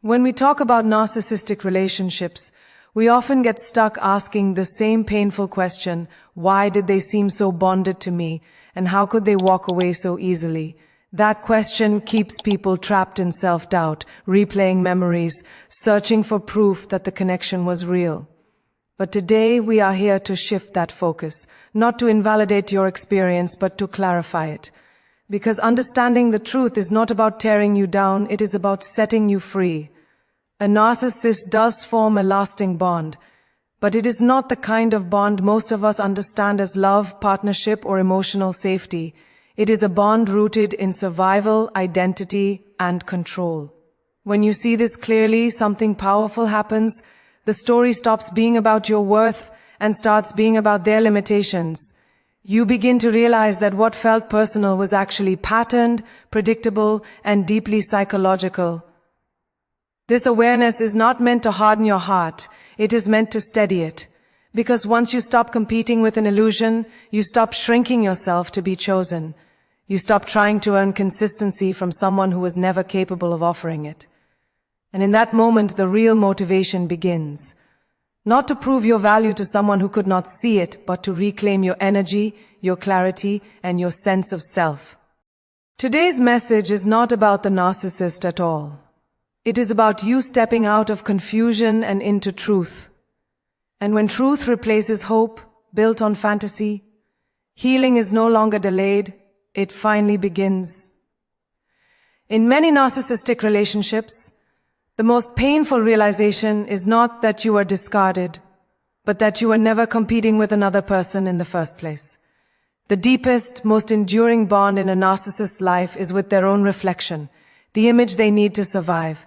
When we talk about narcissistic relationships, we often get stuck asking the same painful question: why did they seem so bonded to me, and how could they walk away so easily? That question keeps people trapped in self-doubt, replaying memories, searching for proof that the connection was real. But today we are here to shift that focus, not to invalidate your experience, but to clarify it. Because understanding the truth is not about tearing you down, it is about setting you free. A narcissist does form a lasting bond, but it is not the kind of bond most of us understand as love, partnership, or emotional safety. It is a bond rooted in survival, identity, and control. When you see this clearly, something powerful happens. The story stops being about your worth and starts being about their limitations. You begin to realize that what felt personal was actually patterned, predictable, and deeply psychological. This awareness is not meant to harden your heart, it is meant to steady it. Because once you stop competing with an illusion, you stop shrinking yourself to be chosen. You stop trying to earn consistency from someone who was never capable of offering it. And in that moment, the real motivation begins. Not to prove your value to someone who could not see it, but to reclaim your energy, your clarity, and your sense of self. Today's message is not about the narcissist at all. It is about you stepping out of confusion and into truth. And when truth replaces hope, built on fantasy, healing is no longer delayed, it finally begins. In many narcissistic relationships, the most painful realization is not that you are discarded, but that you were never competing with another person in the first place. The deepest, most enduring bond in a narcissist's life is with their own reflection, the image they need to survive.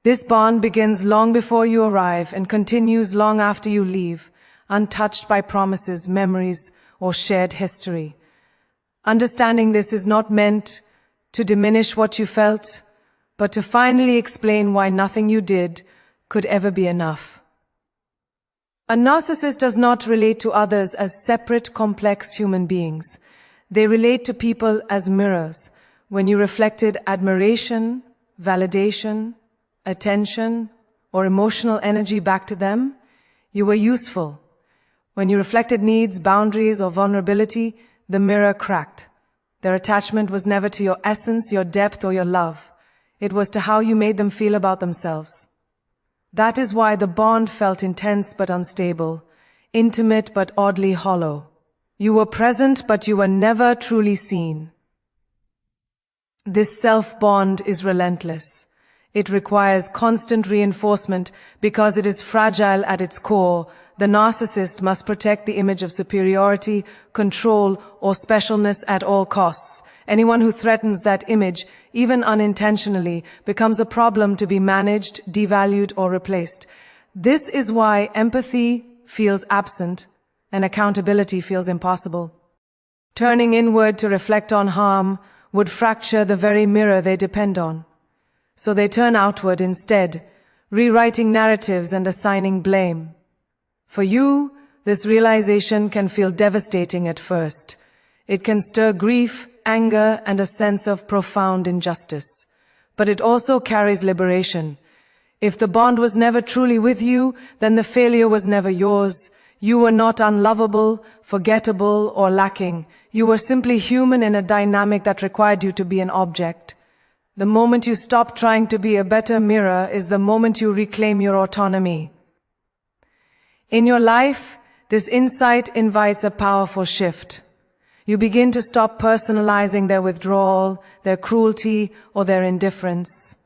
This bond begins long before you arrive and continues long after you leave, untouched by promises, memories, or shared history. Understanding this is not meant to diminish what you felt, but to finally explain why nothing you did could ever be enough. A narcissist does not relate to others as separate, complex human beings. They relate to people as mirrors. When you reflected admiration, validation, attention, or emotional energy back to them, you were useful. When you reflected needs, boundaries, or vulnerability, the mirror cracked. Their attachment was never to your essence, your depth, or your love. It was to how you made them feel about themselves. That is why the bond felt intense but unstable, intimate but oddly hollow. You were present, but you were never truly seen. This self-bond is relentless. It requires constant reinforcement because it is fragile at its core. The narcissist must protect the image of superiority, control, or specialness at all costs. Anyone who threatens that image, even unintentionally, becomes a problem to be managed, devalued, or replaced. This is why empathy feels absent and accountability feels impossible. Turning inward to reflect on harm would fracture the very mirror they depend on. So they turn outward instead, rewriting narratives and assigning blame. For you, this realization can feel devastating at first. It can stir grief, anger, and a sense of profound injustice. But it also carries liberation. If the bond was never truly with you, then the failure was never yours. You were not unlovable, forgettable, or lacking. You were simply human in a dynamic that required you to be an object. The moment you stop trying to be a better mirror is the moment you reclaim your autonomy. In your life, this insight invites a powerful shift. You begin to stop personalizing their withdrawal, their cruelty, or their indifference.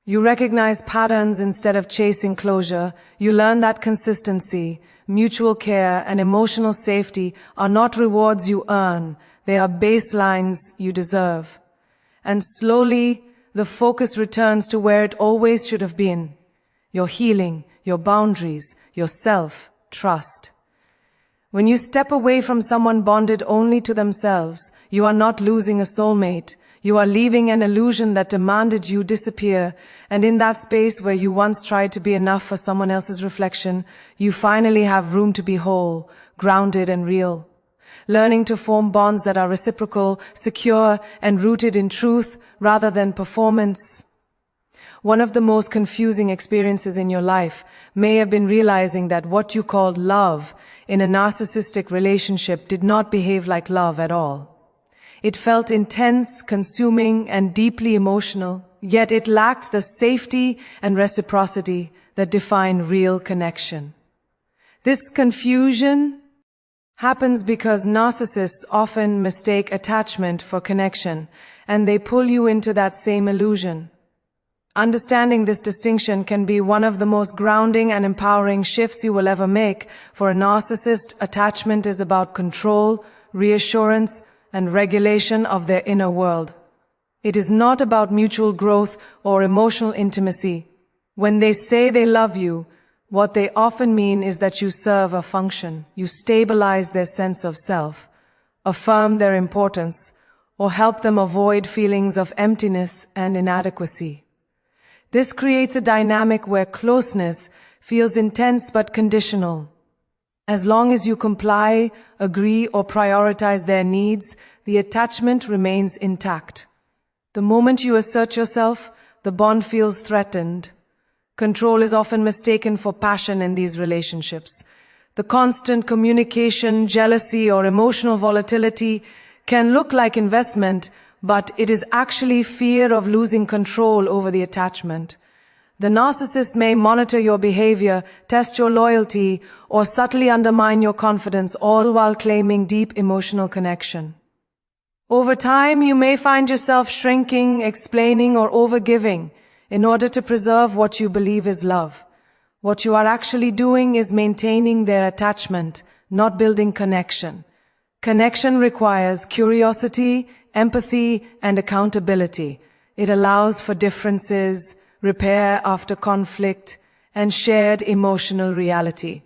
You recognize patterns instead of chasing closure. You learn that consistency, mutual care, and emotional safety are not rewards you earn. They are baselines you deserve. And slowly, the focus returns to where it always should have been. Your healing, your boundaries, your self-trust. When you step away from someone bonded only to themselves, you are not losing a soulmate. You are leaving an illusion that demanded you disappear, and in that space where you once tried to be enough for someone else's reflection, you finally have room to be whole, grounded and real. Learning to form bonds that are reciprocal, secure, and rooted in truth rather than performance. One of the most confusing experiences in your life may have been realizing that what you called love in a narcissistic relationship did not behave like love at all. It felt intense, consuming, and deeply emotional, yet it lacked the safety and reciprocity that define real connection. This confusion happens because narcissists often mistake attachment for connection, and they pull you into that same illusion. Understanding this distinction can be one of the most grounding and empowering shifts you will ever make. For a narcissist, attachment is about control, reassurance, and regulation of their inner world. It is not about mutual growth or emotional intimacy. When they say they love you, what they often mean is that you serve a function, you stabilize their sense of self, affirm their importance, or help them avoid feelings of emptiness and inadequacy. This creates a dynamic where closeness feels intense but conditional. As long as you comply, agree, or prioritize their needs, the attachment remains intact. The moment you assert yourself, the bond feels threatened. Control is often mistaken for passion in these relationships. The constant communication, jealousy, or emotional volatility can look like investment, but it is actually fear of losing control over the attachment. The narcissist may monitor your behavior, test your loyalty, or subtly undermine your confidence, all while claiming deep emotional connection. Over time, you may find yourself shrinking, explaining, or overgiving in order to preserve what you believe is love. What you are actually doing is maintaining their attachment, not building connection. Connection requires curiosity, empathy, and accountability. It allows for differences, repair after conflict, and shared emotional reality.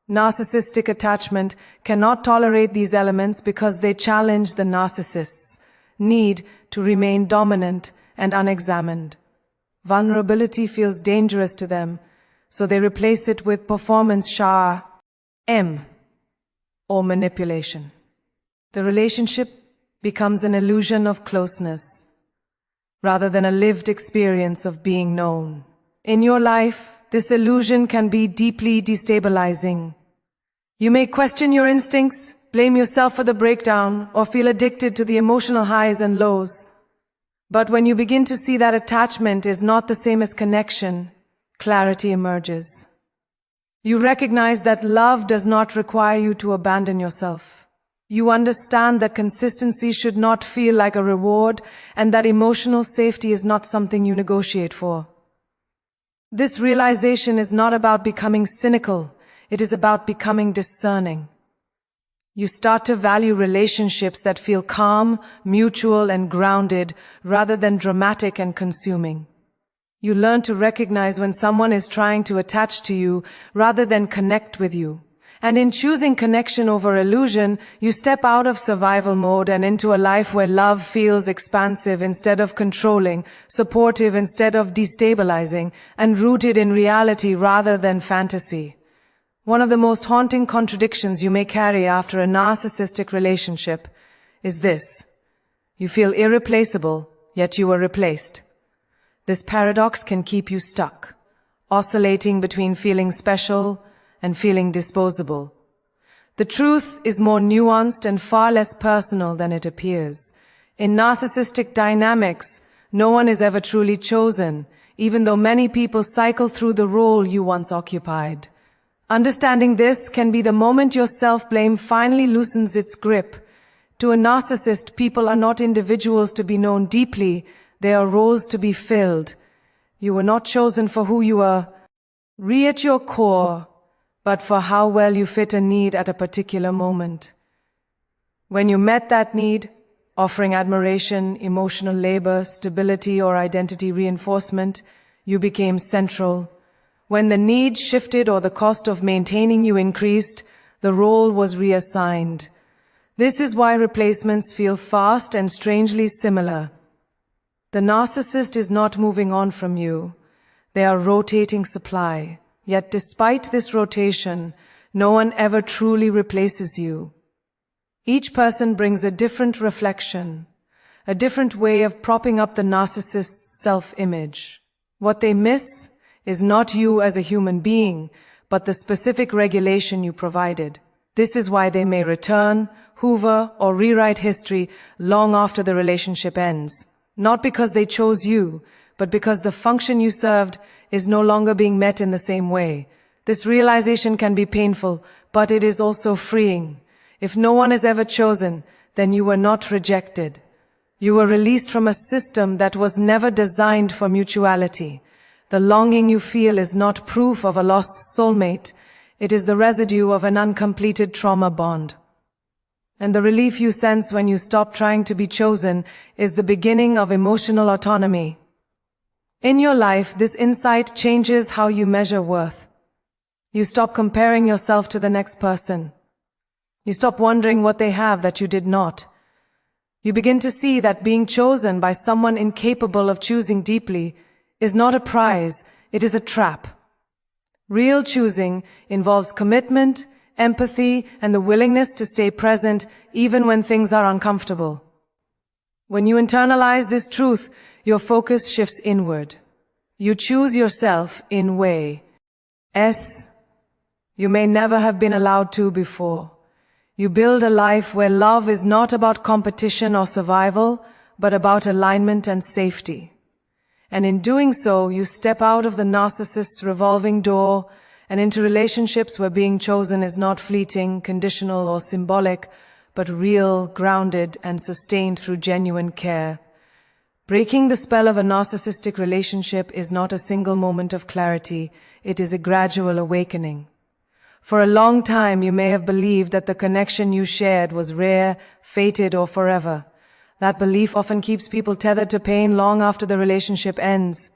Narcissistic attachment cannot tolerate these elements because they challenge the narcissist's need to remain dominant and unexamined. Vulnerability feels dangerous to them, so they replace it with performance or manipulation. The relationship becomes an illusion of closeness, rather than a lived experience of being known. In your life, this illusion can be deeply destabilizing. You may question your instincts, blame yourself for the breakdown, or feel addicted to the emotional highs and lows. But when you begin to see that attachment is not the same as connection, clarity emerges. You recognize that love does not require you to abandon yourself. You understand that consistency should not feel like a reward, and that emotional safety is not something you negotiate for. This realization is not about becoming cynical, it is about becoming discerning. You start to value relationships that feel calm, mutual, and grounded, rather than dramatic and consuming. You learn to recognize when someone is trying to attach to you rather than connect with you. And in choosing connection over illusion, you step out of survival mode and into a life where love feels expansive instead of controlling, supportive instead of destabilizing, and rooted in reality rather than fantasy. One of the most haunting contradictions you may carry after a narcissistic relationship is this: you feel irreplaceable, yet you were replaced. This paradox can keep you stuck, oscillating between feeling special and feeling disposable. The truth is more nuanced and far less personal than it appears. In narcissistic dynamics, no one is ever truly chosen, even though many people cycle through the role you once occupied. Understanding this can be the moment your self-blame finally loosens its grip. To a narcissist, people are not individuals to be known deeply, they are roles to be filled. You were not chosen for who you are at your core, but for how well you fit a need at a particular moment. When you met that need, offering admiration, emotional labor, stability, or identity reinforcement, you became central. When the need shifted or the cost of maintaining you increased, the role was reassigned. This is why replacements feel fast and strangely similar. The narcissist is not moving on from you. They are rotating supply. Yet despite this rotation, no one ever truly replaces you. Each person brings a different reflection, a different way of propping up the narcissist's self-image. What they miss is not you as a human being, but the specific regulation you provided. This is why they may return, hoover, or rewrite history long after the relationship ends. Not because they chose you, but because the function you served is no longer being met in the same way. This realization can be painful, but it is also freeing. If no one is ever chosen, then you were not rejected. You were released from a system that was never designed for mutuality. The longing you feel is not proof of a lost soulmate. It is the residue of an uncompleted trauma bond. And the relief you sense when you stop trying to be chosen is the beginning of emotional autonomy. In your life, this insight changes how you measure worth. You stop comparing yourself to the next person. You stop wondering what they have that you did not. You begin to see that being chosen by someone incapable of choosing deeply is not a prize, it is a trap. Real choosing involves commitment, empathy, and the willingness to stay present even when things are uncomfortable. When you internalize this truth, your focus shifts inward. You choose yourself in ways you may never have been allowed to before. You build a life where love is not about competition or survival, but about alignment and safety. And in doing so, you step out of the narcissist's revolving door and into relationships where being chosen is not fleeting, conditional, or symbolic, but real, grounded, and sustained through genuine care. Breaking the spell of a narcissistic relationship is not a single moment of clarity, it is a gradual awakening. For a long time, you may have believed that the connection you shared was rare, fated, or forever. That belief often keeps people tethered to pain long after the relationship ends.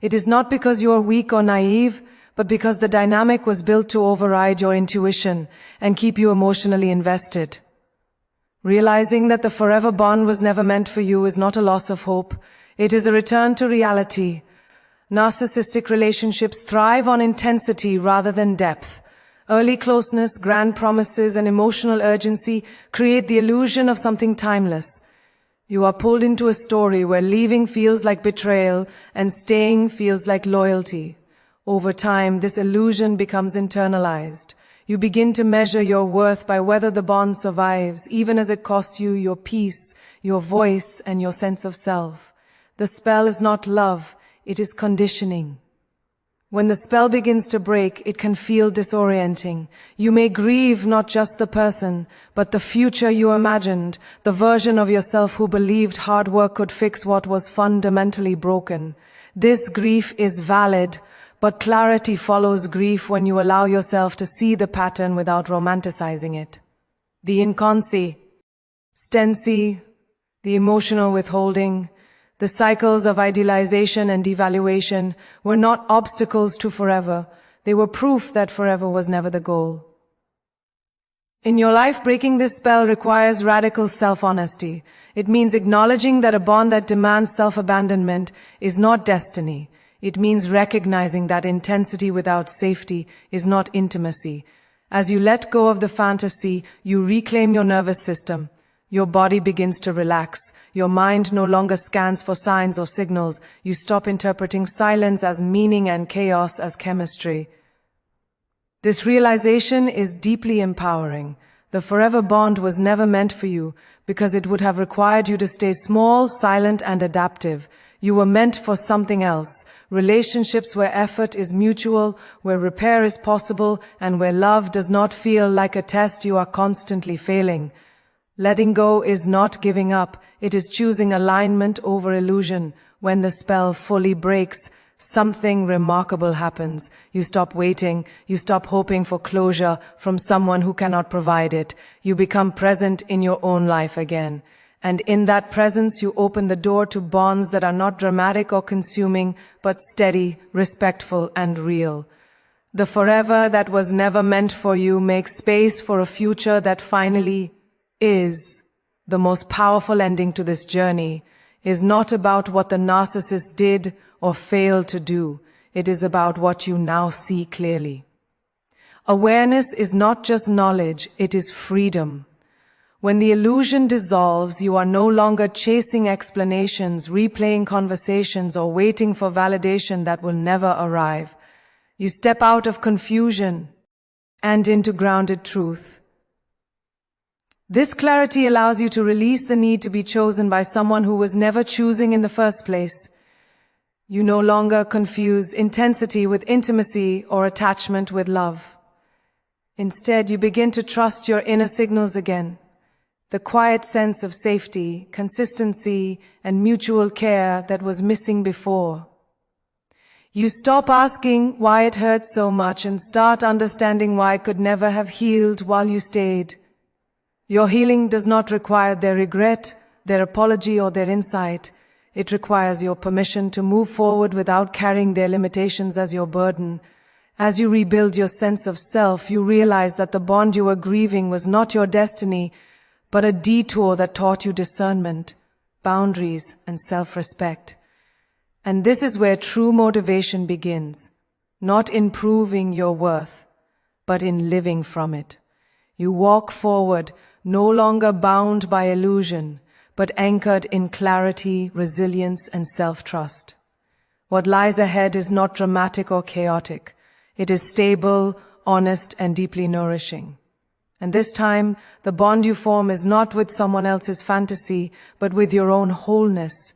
It is not because you are weak or naive, but because the dynamic was built to override your intuition and keep you emotionally invested. Realizing that the forever bond was never meant for you is not a loss of hope. It is a return to reality. Narcissistic relationships thrive on intensity rather than depth. Early closeness, grand promises, and emotional urgency create the illusion of something timeless. You are pulled into a story where leaving feels like betrayal and staying feels like loyalty. Over time, this illusion becomes internalized. You begin to measure your worth by whether the bond survives, even as it costs you your peace, your voice, and your sense of self. The spell is not love, it is conditioning. When the spell begins to break, it can feel disorienting. You may grieve not just the person, but the future you imagined, the version of yourself who believed hard work could fix what was fundamentally broken. This grief is valid, but clarity follows grief when you allow yourself to see the pattern without romanticizing it. The inconsistency, the emotional withholding, the cycles of idealization and devaluation were not obstacles to forever. They were proof that forever was never the goal. In your life, breaking this spell requires radical self-honesty. It means acknowledging that a bond that demands self-abandonment is not destiny. It means recognizing that intensity without safety is not intimacy. As you let go of the fantasy, you reclaim your nervous system. Your body begins to relax. Your mind no longer scans for signs or signals. You stop interpreting silence as meaning and chaos as chemistry. This realization is deeply empowering. The forever bond was never meant for you because it would have required you to stay small, silent, and adaptive. You were meant for something else. Relationships where effort is mutual, where repair is possible, and where love does not feel like a test you are constantly failing. Letting go is not giving up. It is choosing alignment over illusion. When the spell fully breaks, something remarkable happens. You stop waiting. You stop hoping for closure from someone who cannot provide it. You become present in your own life again. And in that presence, you open the door to bonds that are not dramatic or consuming, but steady, respectful, and real. The forever that was never meant for you makes space for a future that finally is. The most powerful ending to this journey is not about what the narcissist did or failed to do. It is about what you now see clearly. Awareness is not just knowledge, it is freedom. When the illusion dissolves, you are no longer chasing explanations, replaying conversations, or waiting for validation that will never arrive. You step out of confusion and into grounded truth. This clarity allows you to release the need to be chosen by someone who was never choosing in the first place. You no longer confuse intensity with intimacy or attachment with love. Instead, you begin to trust your inner signals again. The quiet sense of safety, consistency, and mutual care that was missing before. You stop asking why it hurt so much and start understanding why it could never have healed while you stayed. Your healing does not require their regret, their apology, or their insight. It requires your permission to move forward without carrying their limitations as your burden. As you rebuild your sense of self, you realize that the bond you were grieving was not your destiny, but a detour that taught you discernment, boundaries, and self-respect. And this is where true motivation begins, not in proving your worth, but in living from it. You walk forward, no longer bound by illusion, but anchored in clarity, resilience, and self-trust. What lies ahead is not dramatic or chaotic. It is stable, honest, and deeply nourishing. And this time, the bond you form is not with someone else's fantasy, but with your own wholeness,